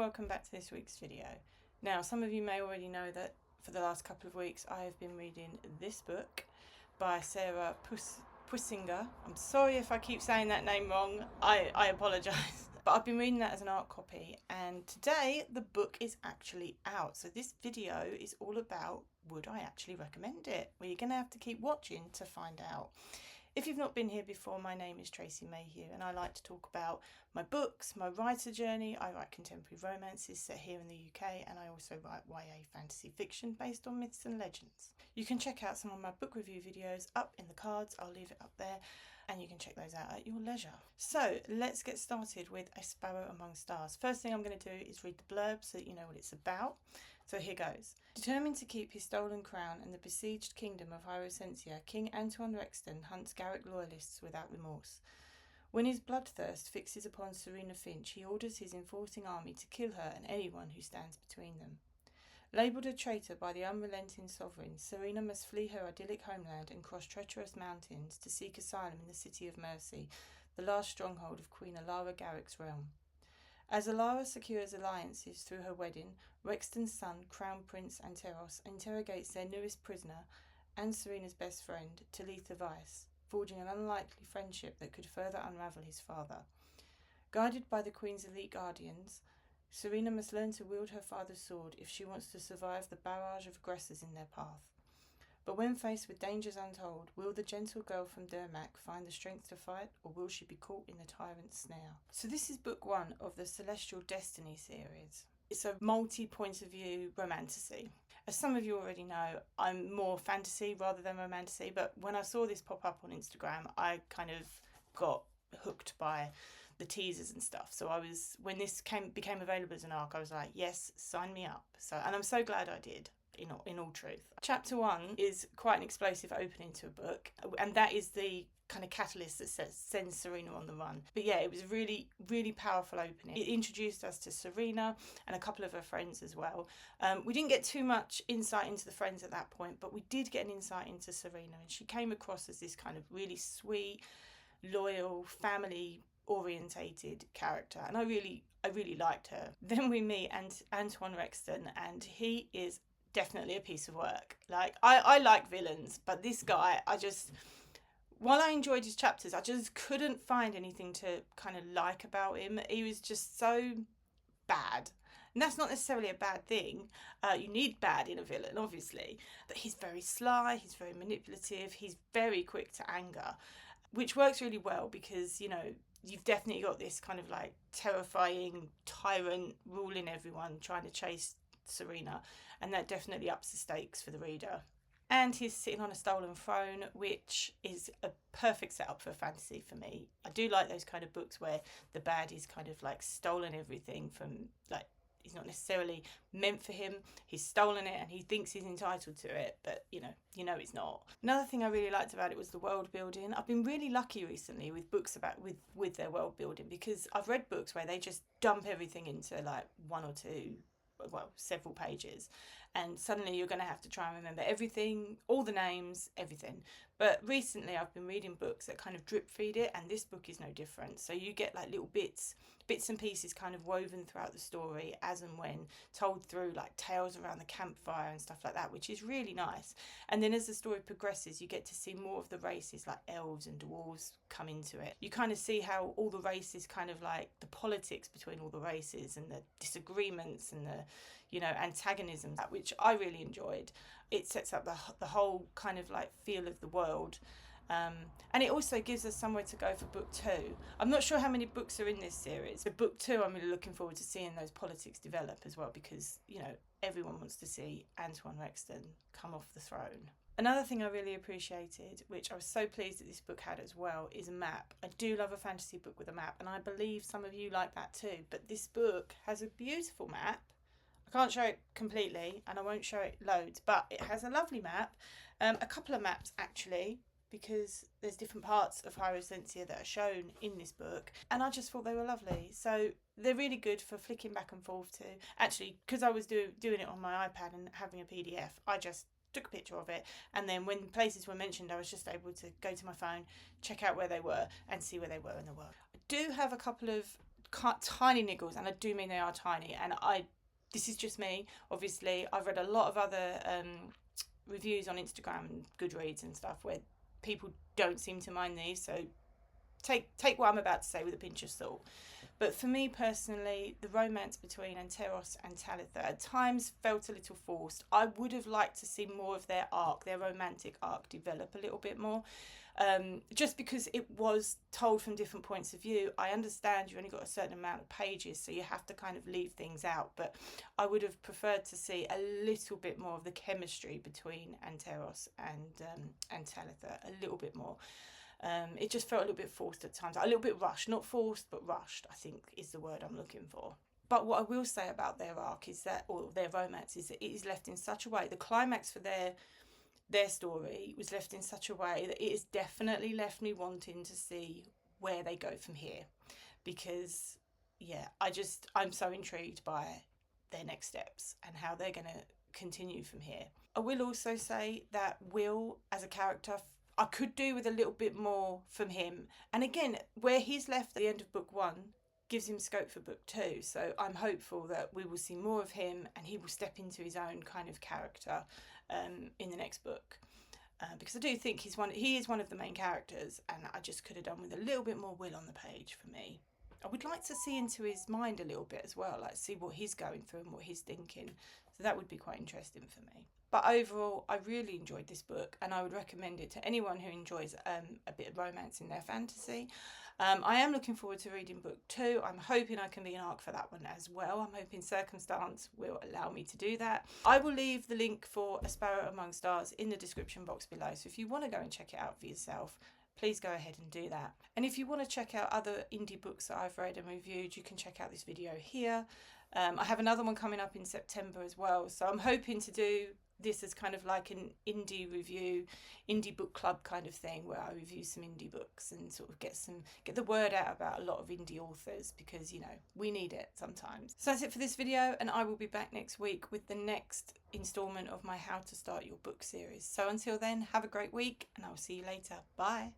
welcome back to this week's video. Now, some of you may already know that for the last couple of weeks I have been reading this book by Sarah Pussinger. I'm sorry if I keep saying that name wrong, I apologise. But I've been reading that as an art copy, and today the book is actually out. So this video is all about, would I actually recommend it? Well, you're going to have to keep watching to find out. If you've not been here before, my name is Tracy Mayhew and I like to talk about my books, my writer journey. I write contemporary romances set here in the UK, and I also write YA fantasy fiction based on myths and legends. You can check out some of my book review videos up in the cards. I'll leave it up there and you can check those out at your leisure. So let's get started with A Sparrow Among Stars. First thing I'm going to do is read the blurb so that you know what it's about. So here goes. Determined to keep his stolen crown and the besieged kingdom of Hyacinthia, King Antoine Rexton hunts Garrick loyalists without remorse. When his bloodthirst fixes upon Serena Finch, he orders his enforcing army to kill her and anyone who stands between them. Labelled a traitor by the unrelenting sovereign, Serena must flee her idyllic homeland and cross treacherous mountains to seek asylum in the City of Mercy, the last stronghold of Queen Alara Garrick's realm. As Alara secures alliances through her wedding, Rexton's son, Crown Prince Anteros, interrogates their newest prisoner and Serena's best friend, Talitha Vice, forging an unlikely friendship that could further unravel his father. Guided by the Queen's elite guardians, Serena must learn to wield her father's sword if she wants to survive the barrage of aggressors in their path. But when faced with dangers untold, will the gentle girl from Dermac find the strength to fight, or will she be caught in the tyrant's snare? So this is book one of the Celestial Destiny series. It's a multi-point of view romantasy. As some of you already know, I'm more fantasy rather than romantasy, but when I saw this pop up on Instagram, I kind of got hooked by the teasers and stuff. So when this became available as an ARC, I was like, yes, sign me up. And I'm so glad I did. In all truth, chapter one is quite an explosive opening to a book, and that is the kind of catalyst that sends Serena on the run. But yeah, it was a really, really powerful opening. It introduced us to Serena and a couple of her friends as well. We didn't get too much insight into the friends at that point, but we did get an insight into Serena, and she came across as this kind of really sweet, loyal, family orientated character, and I really liked her. Then we meet Antoine Rexton, and he is definitely a piece of work. Like, I like villains, but this guy, while I enjoyed his chapters, I just couldn't find anything to kind of like about him. He was just so bad. And that's not necessarily a bad thing. You need bad in a villain, obviously. But he's very sly, he's very manipulative, he's very quick to anger, which works really well because, you know, you've definitely got this kind of like terrifying tyrant ruling everyone, trying to chase Serena, and that definitely ups the stakes for the reader. And he's sitting on a stolen throne, which is a perfect setup for fantasy for me. I do like those kind of books where the baddie's kind of like stolen everything from, like, it's not necessarily meant for him, he's stolen it and he thinks he's entitled to it, but you know he's not. Another thing I really liked about it was the world building. I've been really lucky recently with books about with their world building, because I've read books where they just dump everything into like one or two, well, several pages, and suddenly you're going to have to try and remember everything, all the names, everything. But recently I've been reading books that kind of drip feed it, and this book is no different. So you get like little bits and pieces kind of woven throughout the story as and when, told through like tales around the campfire and stuff like that, which is really nice. And then as the story progresses, you get to see more of the races, like elves and dwarves, come into it. You kind of see how all the races, kind of like the politics between all the races and the disagreements and the, you know, antagonisms, which I really enjoyed. It sets up the whole kind of like feel of the world. And it also gives us somewhere to go for book two. I'm not sure how many books are in this series, but book two, I'm really looking forward to seeing those politics develop as well, because, you know, everyone wants to see Antoine Rexton come off the throne. Another thing I really appreciated, which I was so pleased that this book had as well, is a map. I do love a fantasy book with a map, and I believe some of you like that too, but this book has a beautiful map. I can't show it completely, and I won't show it loads, but it has a lovely map. A couple of maps, actually, because there's different parts of Hyacinthia that are shown in this book, and I just thought they were lovely. So they're really good for flicking back and forth to. Actually, because I was doing it on my iPad and having a PDF, I just took a picture of it, and then when places were mentioned, I was just able to go to my phone, check out where they were, and see where they were in the world. I do have a couple of tiny niggles, and I do mean they are tiny, and this is just me. Obviously, I've read a lot of other reviews on Instagram and Goodreads and stuff where people don't seem to mind these, so take what I'm about to say with a pinch of salt. But for me personally, the romance between Anteros and Talitha at times felt a little forced. I would have liked to see more of their romantic arc, develop a little bit more. Just because it was told from different points of view. I understand you've only got a certain amount of pages, so you have to kind of leave things out, but I would have preferred to see a little bit more of the chemistry between Anteros and Talitha, a little bit more. It just felt a little bit forced at times, a little bit rushed, not forced, but rushed, I think is the word I'm looking for. But what I will say about their arc is that, or their romance, is that it is left in such a way, the climax for their story was left in such a way that it has definitely left me wanting to see where they go from here, because yeah, I'm so intrigued by their next steps and how they're going to continue from here. I will also say that Will as a character, I could do with a little bit more from him, and again, where he's left at the end of book 1 gives him scope for book 2, so I'm hopeful that we will see more of him and he will step into his own kind of character in the next book, because I do think he is one of the main characters, and I just could have done with a little bit more Will on the page for me. I would like to see into his mind a little bit as well, like see what he's going through and what he's thinking, so that would be quite interesting for me. But overall, I really enjoyed this book, and I would recommend it to anyone who enjoys a bit of romance in their fantasy. I am looking forward to reading book 2. I'm hoping I can be an arc for that one as well. I'm hoping circumstance will allow me to do that. I will leave the link for A Sparrow Among Stars in the description box below, so if you want to go and check it out for yourself, please go ahead and do that. And if you want to check out other indie books that I've read and reviewed, you can check out this video here. I have another one coming up in September as well, so I'm hoping to do this as kind of like an indie review, indie book club kind of thing, where I review some indie books and sort of get the word out about a lot of indie authors, because, you know, we need it sometimes. So that's it for this video, and I will be back next week with the next installment of my How to Start Your Book series. So until then, have a great week, and I will see you later. Bye.